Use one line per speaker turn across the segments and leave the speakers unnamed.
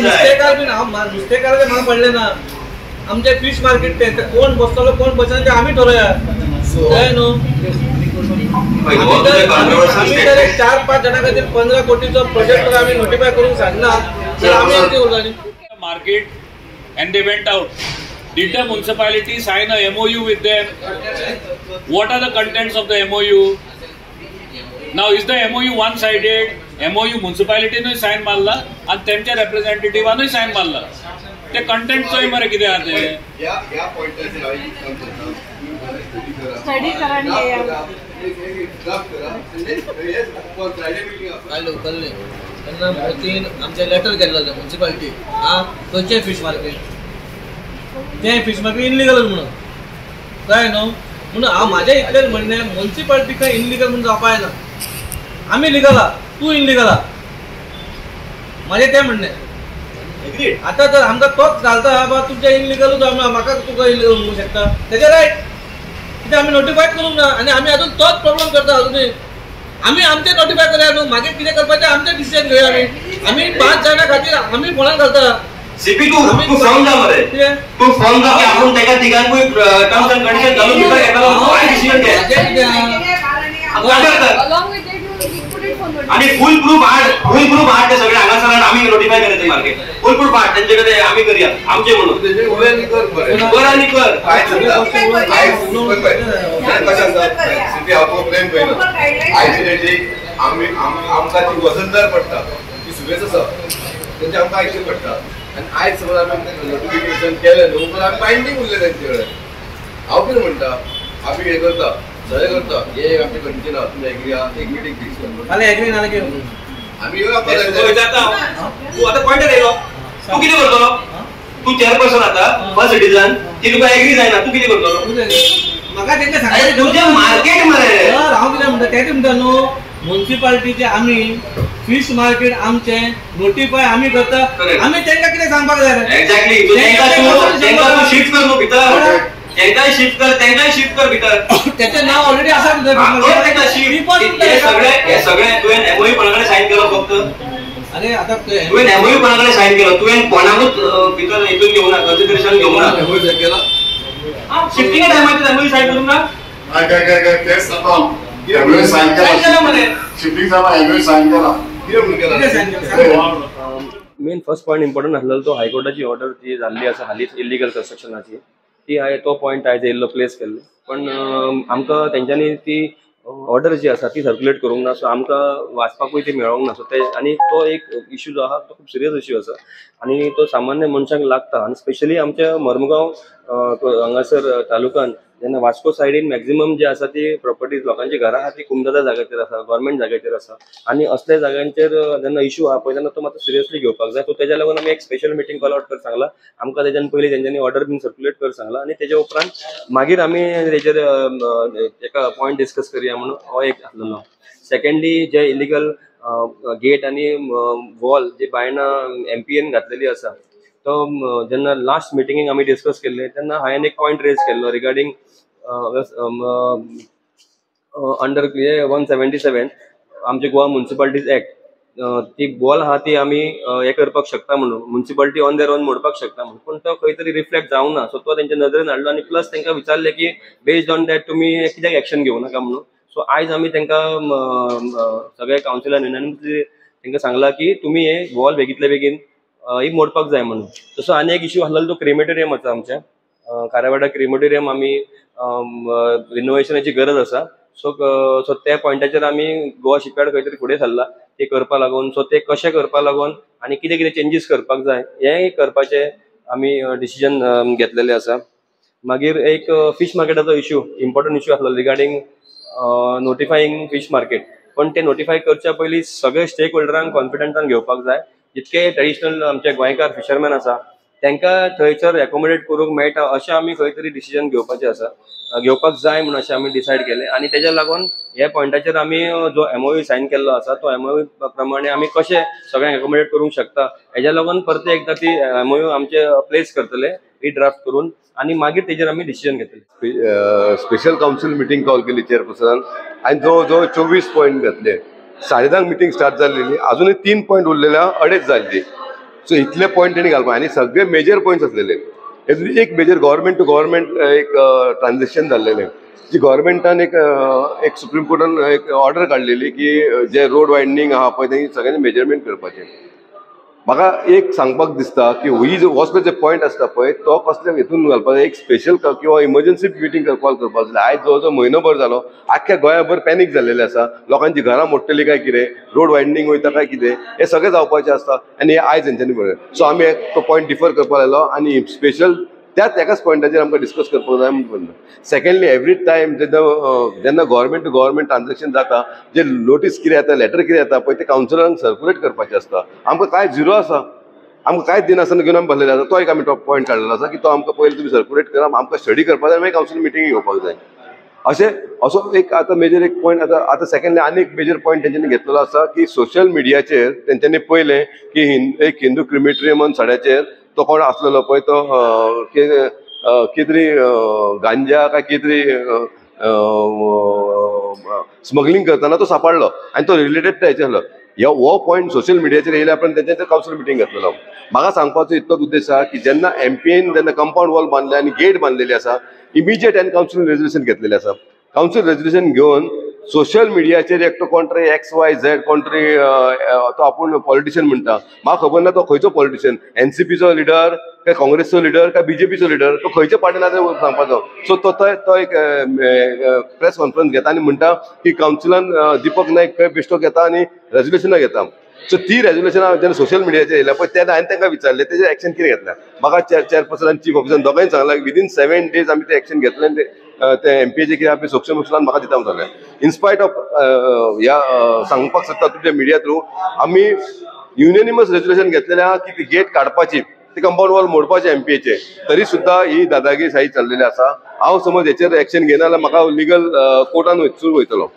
नुस्तेकार मला पडले ना आमचे फिश मार्केट ते कोण बसतलो कोण बसना ते आम्ही ठरवूया काय नो आम्ही तर 4-5 जणां खातीर 15 कोटीचो प्रोजेक्ट आम्ही नोटिफाय करून सांगणार तर आम्ही किती उरलानी
market and they went out. Did the municipality sign a MOU with them? What are the contents of the MOU? Now is the MOU one-sided? MOU municipality ने sign मारला आणि त्यांच्या representative ने sign मारला. ते content चोय मरे किती आते?
या पॉइंटचे
स्टडी करा
काय लोकल त्यांना मोतीन आमचे लेटर केलेलं म्युनिसिपालिटी खंयचे फिश मार्केट ते फिश मार्केट इनलिगल म्हणून काय न्हू म्हणून हांव म्हाजें इतलेंच म्हणणें म्युनिसिपालिटी काय इनलिगल म्हणून जावपा ना आमी लिगल आहा तूं इनलिगल आहा म्हाजें तें म्हणणें आतां जर आमकां तोच घालता बा तुमचें इनलिगलूच म्हाका तुका इनलिगल म्हणूंक शकता तेजें रायट कित्याक आमी नोटिफाय करूंक ना आनी आमी अजून तोच प्रॉब्लेम करता अजुनूय आम्ही आमचे नोटिफाय करूया न्हू मागीर कितें करपाचें आमचें डिसिजन घेवया आमी 5 जाणां खातीर आमी कोणाक घालता
सीपी तू फॉर्म जा मरे तू फॉर्म जा की आपण तेका तिगांकूय टर्म्स एंड कंडिशन घालून दिता एका काय डिसिजन घे
along with that you put it for notice
आणि फुल प्रूफ हाड ते सगळे हांगासर आम्ही नोटिफाय करायचे मार्केट फुल प्रूफ हाड त्यांच्याकडे आम्ही करूया आमचे म्हणून
त्याचे उड्यानी कर
बरं आणि कर
काय सिटी आपको प्लेन पहिला आयडेंटिटी आम्ही आमका ती वजनदार पडटा ती सुबेस आसा त्यांचे आमका आयचे पडटा आणि आयज समज आम्ही नोटिफिकेशन केलें न्हू पण आम्ही बायंडींग उरले त्यांचे कडेन हांव कितें म्हणटा आम्ही हे करता सगळे करता हे आमचे कंडिशन आहा तुमी एग्री आहा एक मिटींग फिक्स करता
नाल्यार एग्री नाल्यार की
आम्ही तू आता पॉइंटर येयलो तू कितें करतलो तू चेअरपर्सन आता फर्स्ट सिटीजन ती तुका एग्री जायना तू कितें करतलो
म्हाका तेंका सांगता
तुझे मार्केट मरे
हांव कितें म्हणटा तें म्हणटा न्हू म्युनिसिपालिटीचे आमी फिश मार्केट आमचे नोटिफाय आमी करता आमी तेंका कितें सांगपाक जाय
एक्झॅक्टली तेंका तू शिफ्ट कर न्हू भितर तेंकाय शिफ्ट कर भितर
त्याचं नाव ऑलरेडी आसा
हे सगळे तुवें एमओयू कोणाकडे साइन केलो फक्त
अरे आता
तुवें एमओयू कोणाकडे साइन केलो तुवें कोणाकूच भितर हितून घेवं ना कन्सिडरेशन घेवं ना
एमओयू साइन केला
शिफ्टिंग टायमाचेर एमओयू साइन करूंक ना
काय तेच आता एमओयू साइन केला
मरे
शिफ्टिंग जावा एमओयू साइन केला कितें केला
मेन फर्स्ट पॉइंट इम्पॉर्टंट आसलेलो तो हायकोर्टाची ऑर्डर जी जाल्ली आसा हालींच इलिगल कन्स्ट्रक्शनाची ती आहे तो पॉइंट आयज येयल्लो प्लेस केल्लो पण आमकां तेंच्यांनी ती ऑर्डर जी आसा ती सर्क्युलेट करूंक ना सो आमकां वाचपाकूय ती मेळोंक ना सो ते आनी तो एक इश्यू जो आहा तो खूब सिरियस इश्यू आसा आनी तो सामान्य मनशांक लागता आनी स्पेशली आमच्या मर्मगांव हांगासर तालुक्यान जेन्ना वास्को सायडीन मॅक्झिमम जी आसा ती प्रॉपर्टीज लोकांची घरां आहा ती कुमदादा जाग्याचेर आसा गव्हर्मेंट जाग्याचेर आसा आनी असल्या जाग्यांचेर जेन्ना इश्यू आहा पळय तेन्ना तो मात्र सिरियसली घेवपाक जाय सो तेज्या लागून आमी एक स्पेशल मिटींग कॉल आउट कर सांगला आमकां तेज्यान पयलीं तेंच्यांनी ऑर्डर बीन सर्क्युलेट कर सांगला आनी तेज्या उपरांत मागीर आमी तेजेर एका पॉयंट डिस्कस करया म्हणून हो एक आसलेलो सेकंडली जे इलिगल गेट आनी वॉल जे बायणां एमपीएन घातलेली आसा तो जेन्ना लास्ट मिटिंगेक आमी डिस्कस केल्ले तेन्ना हांवें एक पॉयंट रेज केल्लो रिगार्डिंग अंडर 177 आमचे गोवा म्युनिसिपालिटीज एक्ट ती वॉल आहा ती आमी हे करपाक शकता म्हणून म्युनिसिपालिटी ऑन देर ओन मोडपाक शकता म्हणून पण तो खंय तरी रिफ्लेक्ट जावंक ना सो तो तेंच्या नदरेन हाडलो आनी प्लस तेंकां विचारलें की बेस्ड ऑन दॅट तुमी कित्याक एक्शन घेवं नाका म्हणून सो आयज आमी तेंकां सगळे कावन्सिलान युनानिमसली तेंकां सांगला की तुमी हे वॉल बेगीतले बेगीन ही मोडपाक जाय म्हणून तसो आनी एक इश्यू आसलेलो तो क्रिमेटोरियम आसा आमच्या कारावाडा क्रिमेटोरियम आमी रिनोवेशनाची गरज आसा सो त्या पॉइंटाचेर आमी गोवा शिपयार्ड खंय तरी फुडें सरला ते करपा लागून सो ते कशें करपा लागून आनी कितें कितें चेंजीस करपाक जाय हें करपाचें आमी डिसिजन घेतलेलें आसा मागीर एक फिश मार्केटाचो इश्यू इम्पॉर्टंट इश्यू आसलो रिगार्डिंग नोटिफायींग फिश मार्केट पण ते नोटिफाय करच्या पयलीं सगळे स्टेक होल्डरांक कॉन्फिडन्सान घेवपाक जाय जितके ट्रेडिशनल आमचे गोंयकार फिशरमॅन आसा तांकां थंयसर एकोमोडेट करूंक मेळटा अशें आमी खंय तरी डिसिजन घेवपाचें आसा घेवपाक जाय म्हणून अशें आमी डिसायड केलें आनी तेज्या लागून ह्या पॉयंटाचेर आमी जो एमओयू सायन केल्लो आसा तो एमओयू प्रमाणे आमी कशें सगळ्यांक एकोमोडेट करूंक शकता हेज्या लागून परत एकदां ती एमओयू आमचे प्लेस करतले रिड्राफ्ट करून आनी मागीर तेजेर आमी डिसिजन घेतले
स्पेशल काउन्सिल मिटींग कॉल केली चेअरपर्सनान आनी जो 24 पॉयंट घातले 10:30 मिटींग स्टार्ट जाल्ली अजूनही 3 पॉयंट उरलेल्या 2:30 जाल्ली सो इतले पॉईंट तेणी घालपा आनी सगळे मेजर पॉयंट्स असलेले. एक मेजर गव्हर्मेंट टू गव्हर्मेंट एक ट्रान्झॅक्शन जाल्लेलें, जी गव्हर्मेंटान एक सुप्रीम कोर्टान एक ऑर्डर काडलेली की जे रोड वायडनींग आहा पळय तें सगळ्यांनी मेजरमेंट करपाचें. म्हाका एक सांगपाक दिसता की ही जो हो जे पॉयंट आसता पळय तो कसल्या हितून घालपाक एक स्पेशल किंवा इमर्जन्सी मिटींग कॉल करपाक जाय. आयज जवळ म्हयनोभर जालो आख्ख्या गोंयाभर पॅनीक जाल्लेलें आसा, लोकांची घरां मोडटली काय कितें, रोड वायडनींग वयता काय कितें, हे सगळें जावपाचें आसता आनी हे आयज हेंच्यांनी बरयलें. सो आमी तो पॉयंट डिफर करपाक लायलो आनी स्पेशल त्याच एकाच पॉयंटाचेर आमकां डिस्कस करपाक जाय म्हणून म्हणलं. सेकंडली एवरी टायम जेन्ना गव्हर्मेंट टू गव्हर्मेंट ट्रान्झॅक्शन जाता, जे नोटीस कितें येता, लेटर कितें येता पळय ते कावन्सिलरांक सर्क्युलेट करपाचें आसता. आमकां काय झिरो आसा, आमकां कांयच दिनासतना घेवन आमी बसलेले आसा. तो एक आमी टॉप पॉयंट काडलेलो आसा की तो आमकां पयलीं तुमी सर्क्युलेट करा, आमकां स्टडी करपाक जाय, मागीर कावन्सिल मिटींग घेवपाक जाय. असो एक आतां मेजर एक पॉयंट आतां सेकंडली आनी एक मेजर पॉयंट तेंच्यांनी घेतलेलो आसा की सोशल मिडियाचेर तेंच्यांनी पयलें की एक हिंदू क्रिमेटोरियम म्हण सड्याचेर तो कोण आसलेलो पळय तो कितें गांजा काय कितें स्मगलिंग करतना तो सांपडलो आनी तो रिलेटेड हेचे आसलो. हो पॉयंट सोशल मिडियाचेर येयले आपण तेंचे कावन्सिल मिटींग घेतलेलो. म्हाका सांगपाचो इतलोच उद्देश आसा की जेन्ना एमपीएन जेन्ना कंपाऊंड वॉल बांदले आनी गेट बांदलेली आसा, इमिजिएट आनी कावन्सिल रेजोल्युशन घेतलेले आसा. कावन्सिल रेजोल्युशन घेवन सोशल मिडियाचेर एकटो कोण तरी XYZ कोण तरी तो आपूण पॉलिटिशियन म्हणटा, म्हाका खबर ना तो खंयचो पॉलिटिशियन, एनसीपीचो लिडर काय काँग्रेसचो लिडर काय बीजेपीचो लिडर, तो खंयच्या पार्टीन आसा सांगपाचो. सो तो एक प्रेस कॉन्फरन्स घेता आनी म्हणटा की कावन्सिलान दीपक नायक खंय बेश्टो घेता आनी रेजोल्युशनां घेता. सो ती रेजोल्युशनां जेन्ना सोशल मिडियाचेर येयल्या पळय तेन्ना हांवें तांकां विचारलें तेजेर एक्शन कितें घेतलें. म्हाका चेअरपर्सन आनी चीफ ऑफिसर दोगांयनी सांगलां विदीन 7 days आमी तें एक्शन घेतलें आनी ते एमपीएचे कितें आमी सक्षम उचलान म्हाका दिता सांगलें. इनस्पायट ऑफ ह्या सांगपाक सोदता तुमच्या मिडिया थ्रू आमी युनिनिमस रेजोल्युशन घेतलेलें आहा की ती गेट काडपाची, ती कंपाऊंड वॉल मोडपाचें एमपीएचे. तरी सुद्दां ही दादागिरीशाही चाललेली आसा. हांव समज हेचेर एक्शन घेना जाल्यार म्हाका लिगल कोर्टान वयतलो.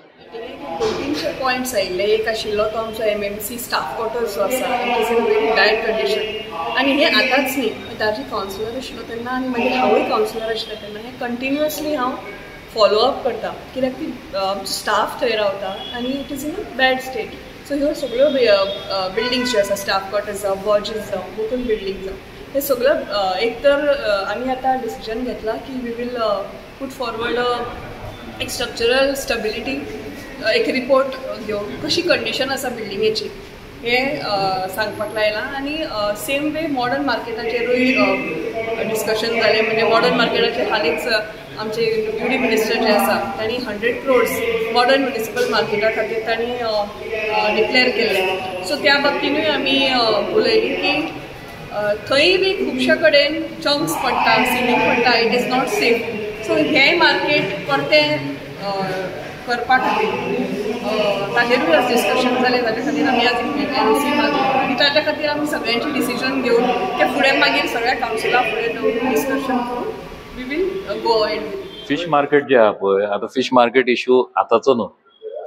200 पॉयंट्स आयिल्ले. एक आशिल्लो तो आमचो MMC स्टाफ क्वॉर्टर्स जो आसा, it is in very bad condition. आनी हे आतांच न्ही, ताजी कावन्सिलर आशिल्लो तेन्ना आनी मागीर हांवूय कावन्सिलर आशिल्लें तेन्ना हे कंटिन्युअसली हांव फॉलो अप करता कित्याक ती स्टाफ थंय रावता आनी it is in a bad state. So ह्यो सगळ्यो बिल्डिंग्स ज्यो आसा, स्टाफ क्वॉर्टर्स जावं, बॉजीस जावं, मुकूल बिल्डींग जावं, हे सगळं एक तर आमी आतां डिसिजन घेतला की वी वील पूट फॉरवर्ड एक स्ट्रक्चरल स्टेबिलिटी एक रिपोर्ट घेवन कशी कंडिशन आसा बिल्डिंगेची हे सांगपाक लायलां. आनी सेम वे मॉडर्न मार्केटाचेरूय डिस्कशन जालें. म्हणजे मॉडर्न मार्केटाचेर हालींच आमचे ब्युटी मिनिस्टर जे आसा तांणी 100 crores मॉडर्न म्युनिसिपल मार्केटा खातीर तांणी डिक्लेअर केल्ले. सो त्या बाबतीनूय आमी उलयली की थंय बी खुबशे कडेन चंक्स पडटा, सिलींग पडटा, it is not safe. So हें मार्केट परतें करपा खातीर ताजेरूय आज डिस्कशन जालें. ताजे खातीर आमी आज NOC मागली आनी ताच्या खातीर आमी सगळ्यांची डिसिजन घेवन ते फुडें मागीर सगळ्या कावन्सिला फुडें दवरून डिस्कशन करून we will go ahead.
Fish market जे आहा पळय, आतां फिश मार्केट इश्यू आतांचो न्हू.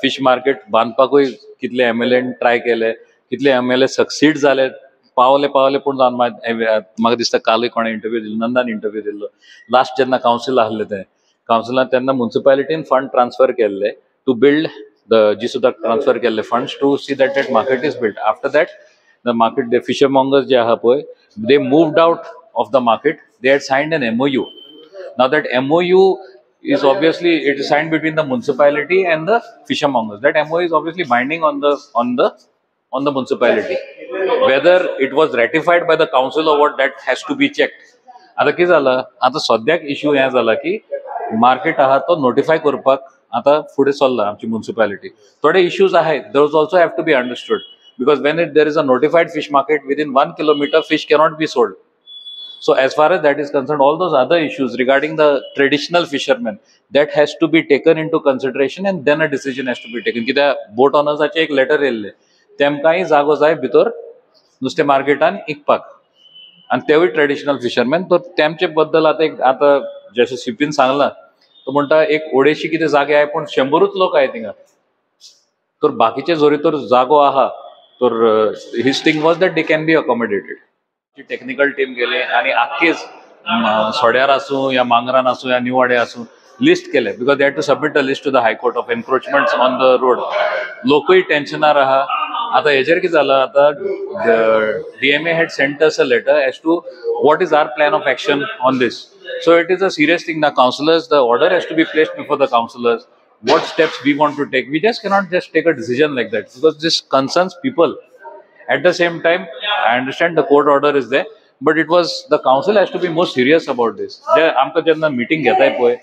फिश मार्केट बांदपाकूय कितले MLAन ट्राय केले, कितले MLA सक्सीड जाले, पावले पूण जावन म्हाका दिसता कालूय कोणें इंटरव्यू दिल्लो, नंदान इंटरव्यू दिल्लो. लास्ट जेन्ना कावन्सील आहलें तें कावन्सिलान तेन्ना म्युनिसिपालिटीन फंड ट्रान्सफर केल्ले टू बिल्ड जी सुद्दां ट्रान्सफर केल्ले funds to see that market is build. After that the market they fishmongers जे आहा पळय they moved out of the market. They had signed an MOU. Now that MOU is obviously it is signed between the municipality and the fishermongers. That MOU is obviously binding on the municipality. Whether it was ratified by the council or what, that has to be checked. आता कितें जाला, आता सद्याक issue हे जाला की market आहा तो नोटिफाय करपाक आता फुडें चल्ला आमची म्युनिसिपालिटी. थोडे इश्यूज आहेत, those also have to be understood because when there is a notified fish market within 1 kilometer, fish cannot be sold. So as far as that is concerned, all those other issues regarding the traditional fishermen, that has to be taken into consideration and then a decision has to be taken. कित्याक बोट ओनर्साचे एक letter येयल्ले, तेमकांय जागो जाय भितर नुस्तें मार्केटान इकपाक आनी तेवूय traditional fisherman. तर तेमचे बद्दल आतां जशें CPन सांगलां तो म्हणटा एक 150 कितें जागे आहाय पूण 100च लोक आहाय थिंगा. तर बाकीचे जोरी तर जागो आहा तर his thing was that they can be accommodated. Technical team गेले आणि आख्खीच सोड्यार आसूं या मांगरान आसूं या न्यू वाडे आसूं लिस्ट केले because they had to submit a list to the high court of encroachments on the road. लोकूय टेन्शनार आहा आता हेचेर कितें जालां, आता DMA had sent us a letter as to what is our plan of action on this. So it is a serious thing. The councillors, the order has to be placed before the councillors. What steps we want to take. We just cannot just take a decision like that, because this concerns people. At the same time, I understand the court order is there, but it was the council has to be more serious about this. जे आमकां जेन्ना meeting घेताय पळय,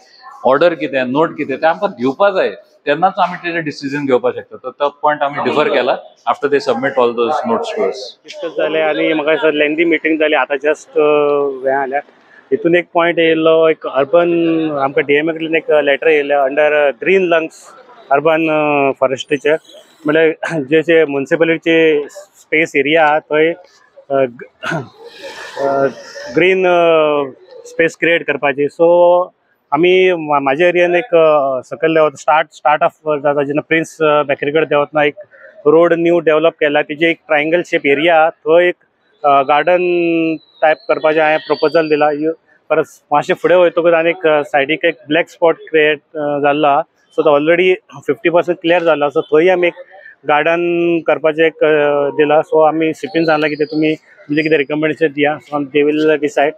order कितें, note कितें, तें आमकां दिवपा जाय, तेन्नाच आमी तेजेर डिसिजन घेवपाक शकता. तर तो पॉयंट आमी डिफर केला after they submit all those notes to us.
Discuss जाले आनी म्हाका सर लेंदी मिटींग जाली आतां जस्ट हें जाल्या. हितून एक पॉयंट येयल्लो, एक अर्बन आमकां DMA कडल्यान एक लेटर येयलें अंडर ग्रीन लंग्स अर्बन फॉरेस्ट्रीचे, म्हळ्यार जे म्युनिसिपालिटीचे स्पेस एरिया आहा थंय ग्रीन स्पेस क्रिएट करपाची. सो आमी म्हाज्या एरियान एक सकयल देंवता स्टार्ट ऑफ जाता जेन्ना प्रिन्स बेकरी कडेन देंवतना एक रोड न्यू डेवलप केला, तेजे एक ट्रायंगल शेप एरिया आहा थंय एक गार्डन टायप करपाचें हांवें प्रपोजल दिला. परस मातशें फुडें वयतकूच आनी एक सायडीक एक ब्लॅक स्पॉट क्रिएट जाल्लो आहा. सो तो ऑलरेडी 50% क्लियर जाला. सो थंय आमी एक गार्डन करपाचें एक दिला. सो आमी सिपीन सांगलां की तुमी म्हणजे कितें रिकमेंडेशन दिया. So they will decide.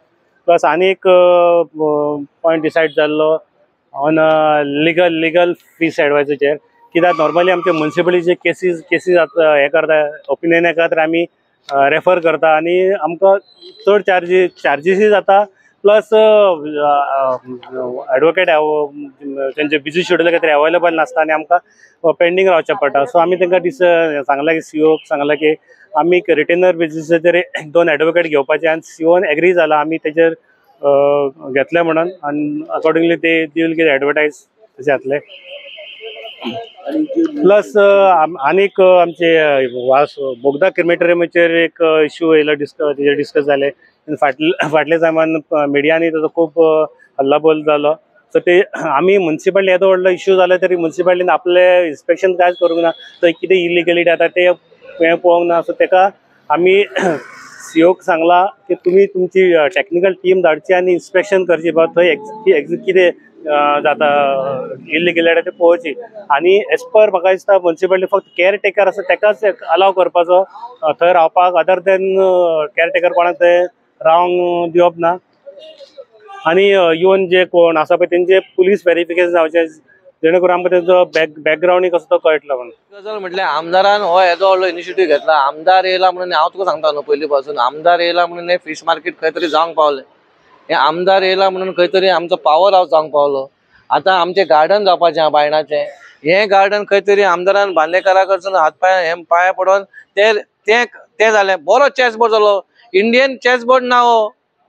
Plus आनी एक पॉयंट डिसायड जाल्लो ऑन लिगल फीस एडवायजरीचेर, कित्याक नॉर्मली आमचे म्युनिसिपालिटीचे केसीस हे करता ओपिनियन हे खातीर आमी रेफर करता आनी आमकां चड चार्जीसय जाता. प्लस एडवोकेट तेंचे बिजी शेड्यूल खातीर अवेलेबल नासता आनी आमकां पेंडींग रावचें पडटा. सो आमी तांकां सांगलां की COक सांगलां की आमी रिटेनर बेजिसाचेर 1-2 एडवोकेट घेवपाचे आनी COन एग्री जाला आमी तेजेर घेतले म्हणून आनी अकॉर्डिंगली ते विल गेट एडवर्टायज तशें जातलें. प्लस आनीक आमचे बोगदा क्रिमेटोरियमाचेर एक इश्यू येयलो, तेजेर डिस्कस जाले. फाटल्या टायमान मिडियांनी ताचो खूब हल्लाबोल जालो. सो ते आमी म्युनिसिपालिटी येदो व्हडलो इश्यू जालो तरी म्युनिसिपालिटीन आपले इन्स्पेक्शन कांयच करूंक ना. थंय कितें इलिगलिटी जाता ते हें पळोवंक ना. सो ताका आमी COक सांगलां की तुमी तुमची टॅक्निकल टीम धाडची आनी इन्स्पेक्शन करची, थंय कितें जाता इलिगलिटी ते पळोवची. आनी एज पर म्हाका दिसता म्युनिसिपालिटी फक्त केअरटेकर आसा ताकाच अलाव करपाचो थंय रावपाक, अदर दॅन केअरटेकर कोणाक थंय रावंक दिवप ना. आनी इवन जे कोण आसा पळय तेंचे पुलीस व्हेरिफिकेशन जावचें जेणे करून आमकां तेजो बॅकग्रावंड कसो तो कळटलो म्हणून.
गजाल म्हटल्यार आमदारान हो येदो व्हडलो इनिशिएटीव घेतला. आमदार येयला म्हणून हांव तुका सांगता न्हू पयलीं पासून, आमदार येयला म्हणून हे फीश मार्केट खंय तरी जावंक पावलें. हे आमदार येयला म्हणून खंय तरी आमचो पावर हावस जावंक पावलो. आतां आमचें गार्डन जावपाचें आहा बायणाचें, हें गार्डन खंय तरी आमदारान बांदेकारा कडसून पांया पडोवन तें जालें. बरो चॅस बोर्ड जालो. इंडियन चॅस बोर्ड ना हो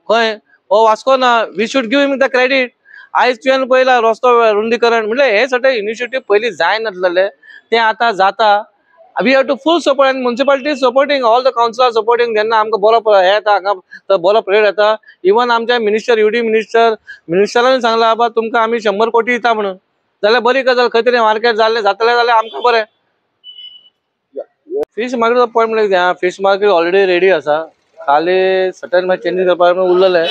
खंय, हो वास्को ना. We should give him the credit. आयज तुवें पळयला रस्तो रुंदीकरण म्हणल्यार हे सगळे इनिशिएटीव पयलीं जायनासलें तें आतां जाता. We have to full support आनी municipality supporting, all the councillor supporting. जेन्ना आमकां बरो हे येता हांगा तर बरो परेड येता. इवन आमच्या मिनिस्टर UD मिनिस्टरान सांगला बाबा तुमकां आमी 100 कोटी दिता म्हणून, जाल्यार बरी गजाल. खंय तरी मार्केट जातलें जाल्यार आमकां बरें. फीश मार्केट पॉयंट म्हणल्यार कितें, फीश मार्केट ऑलरेडी रेडी आसा. खाली सर्टन मागीर चेंजीस करपाक उरलेलें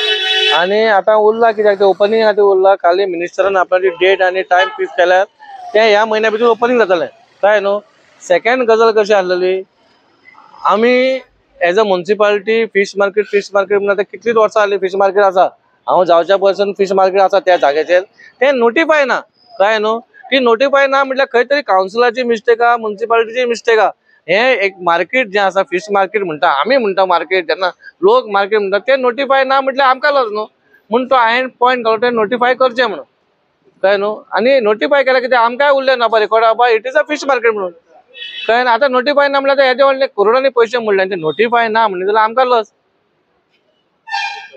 आनी आतां उरला कित्याक ते ओपनिंग खातीर उरला. खाली मिनिस्टरान आपणाची डेट आनी टायम फिक्स केल्यार तें ह्या म्हयन्या भितर ओपनिंग जातलें, कळ्ळें न्हू. सेकंड गजाल कशी आसलेली, आमी as a municipality fish market म्हणून आतां कितलींच वर्सां जालीं फीश मार्केट आसा. हांव जावच्या पयसून फीश मार्केट आसा त्या जाग्याचेर, तें नोटिफाय ना, कळ्ळें न्हू. ती नोटिफाय ना म्हटल्यार खंय तरी काउन्सिलाची मिस्टेक आहा, म्युनिसिपालिटीची मिस्टेक आहा. हे एक मार्केट जें आसा फीश मार्केट म्हणटा आमी म्हणटा मार्केट, जेन्ना लोक मार्केट म्हणटा ते नोटिफाय ना म्हटल्यार आमकां लज न्हू. म्हणून तो हांवें पॉयंट घालो ते नोटिफाय करचें म्हणून, कळ्ळें न्हू. आनी नोटिफाय केल्यार कितें आमकांय उरलें ना रेकॉर्ड बाबा it is a fish market म्हणून, कळ्ळें. आतां नोटिफाय ना म्हटल्यार हेजे व्हडले करोडांनी पयशे म्हणले ते नोटिफाय ना म्हणले जाल्यार आमकां लज,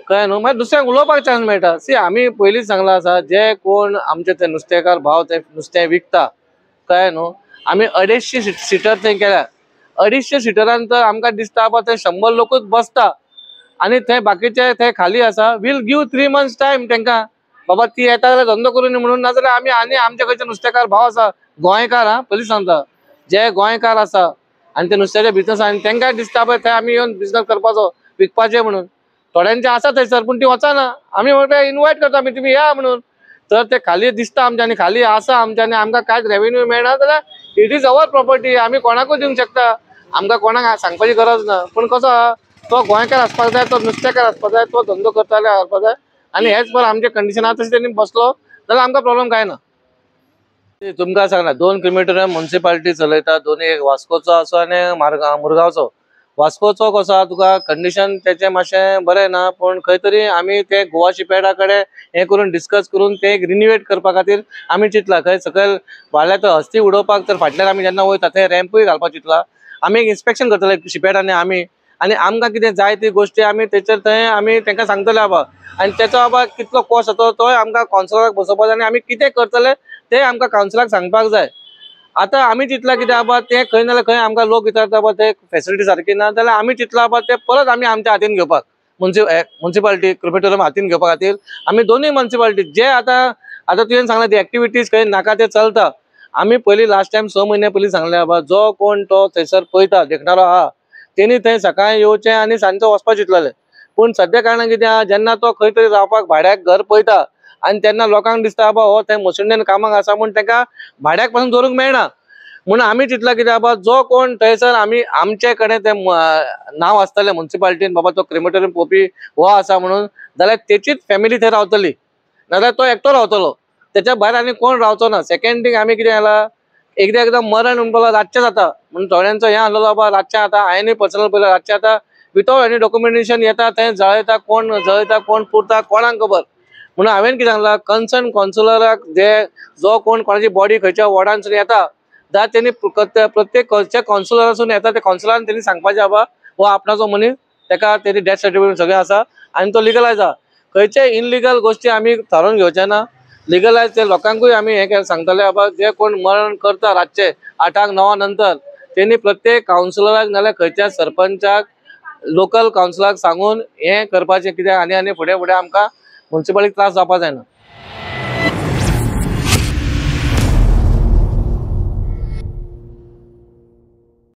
कळ्ळें न्हू. मागीर दुसऱ्यांक उलोवपाक चान्स मेळटा. सी आमी पयलींच सांगलां आसा जे कोण आमचे ते नुस्तेकार भाव ते नुस्तें विकता, कळ्ळें न्हू. आमी 250 सिटर थंय केल्यार 250 सिटरान तर आमकां दिसता बाबा थंय 100 लोकूच बसता आनी थंय बाकीचे थंय खाली आसा. वील गिव 3 months टायम तांकां बाबा ती येता जाल्यार धंदो करून म्हणून, नाजाल्यार आमी आनी आमचे खंयचे नुस्तेकार भाव आसा गोंयकार, हा पयलीं सांगता, जे गोंयकार आसा आनी ते नुस्त्याचे बिजनस आनी तांकांय दिसता पळय थंय आमी येवन बिजनस करपाचो विकपाचें म्हणून. थोड्यांचे आसा थंयसर पूण ती वचना. आमी म्हणटा इनवायट करता आमी तुमी या म्हणून, तर ते खाली दिसता आमच्या आनी खाली आसा आमच्या आनी आमकां कांयच रेवेन्यू मेळना जाल्यार इट इज अवर प्रॉपर्टी, आमी कोणाकूय दिवंक शकता.
आमकां कोणाक सांगपाची गरज ना, पूण कसो आहा तो गोंयकार आसपाक जाय, तो नुस्तेकार आसपाक जाय, तो धंदो करता जाल्यार आसपाक जाय आनी हेच पर आमचे कंडिशन आहा तशें तेणी बसलो जाल्यार आमकां प्रॉब्लेम काय ना. तुमकां सांगना 2 किलोमिटर म्युन्सिपालिटी चलयता, दोन्ही एक वास्कोचो आसो आनी मुरगांवचो. वास्कोचो कसो आहा तुका कंडिशन तेचें मातशें बरें ना, पूण खंय तरी आमी ते गोवा शिपयार्डा कडेन हें करून डिस्कस करून ते रिनिवेट करपा खातीर आमी चिंतला. खंय सकयल वाड्यार तो हस्ती उडोवपाक तर फाटल्यान आमी जेन्ना वयता थंय रॅम्पूय घालपाक चिंतला. आमी एक इन्स्पेक्शन करतले शिपयार्डांनी आमी, आनी आमकां कितें जाय ती गोश्टी आमी तेचेर थंय आमी तांकां सांगतले बाबा, आनी तेचो बाबा कितलो कॉस्ट जाता तोय आमकां कावन्सिलराक बसोवपाक जाय आनी आमी कितें करतले ते आमकां कावन्सिलराक सांगपाक जाय. आतां आमी चिंतला कितें बाबा ते खंय नाल्यार खंय आमकां लोक विचारता बाबा ते फेसिलिटी सारकी ना जाल्यार आमी चिंतला बाबा ते परत आमी आमच्या हातीन घेवपाक म्युन्सिपालिटी क्रिपेटोरियम हातीन घेवपा खातीर आमी दोनूय म्युन्सिपालिटी जे आतां तुवें सांगला ती एक्टिविटीज खंय नाका ते चलता. आमी पयलीं लास्ट टायम 6 म्हयने पयलीं सांगलें बाबा जो कोण तो थंयसर पळयता देखणारो आहा तेणी थंय सकाळीं येवचें आनी सांजचो वचपाक चिंतलेलें. पूण सद्या कारणान कितें आहा जेन्ना तो खंय तरी रावपाक भाड्याक घर पळयता आनी तेन्ना लोकांक दिसता बाबा हो थंय मशिंडेन कामाक आसा म्हूण ताका भाड्याक पासून दवरूंक मेळना. म्हणून आमी चिंतला कितें बाबा जो कोण थंयसर आमी आमचे कडेन तें नांव आसतलें म्युन्सिपालिटीन बाबा तो क्रिमेटोरियम पळोवपी हो आसा म्हणून जाल्यार तेचीच फॅमिली थंय रावतली, नाजाल्यार तो एकटो रावतलो, तेच्या भायर आनी कोण रावचो ना. सेकंड थिंग आमी कितें जाला एकदां मरण म्हणपाक रातचें जाता म्हणून थोड्यांचो हें आसलेलो बाबा रातचें आतां हांवेंय पर्सनल पळयलां रातचें आतां विथआउट एनी डॉक्युमेंटेशन येता थंय जळयता, कोण जळयता कोण पुरता कोणाक खबर. म्हणून हांवें कितें सांगलां कन्सर्न कावन्सिलराक जो कोण कोणाची बॉडी खंयच्या वॉर्डानसून येता जाल्यार तेणी प्रत्येक खंयच्या कावन्सिलरासून येता त्या कावन्सिलरान तेणी सांगपाचें बाबा हो आपणाचो मनीस, ताका तेणी डेथ सर्टिफिकेट सगळें आसा आनी तो लिगलायज आहा. खंयचे इनलिगल गोश्टी आमी थारोवन घेवचे ना. लिगलायज ते लोकांकूय आमी हें सांगतले बाबा जे कोण मरण करता रातचे 8-9 नंतर तेणी प्रत्येक कावन्सिलराक नाल्यार खंयच्या सरपंचाक लोकल कावन्सिलराक सांगून हें करपाचें, कित्याक आनी फुडें आमकां म्युन्सिपालिटीक त्रास जावपाक जायना.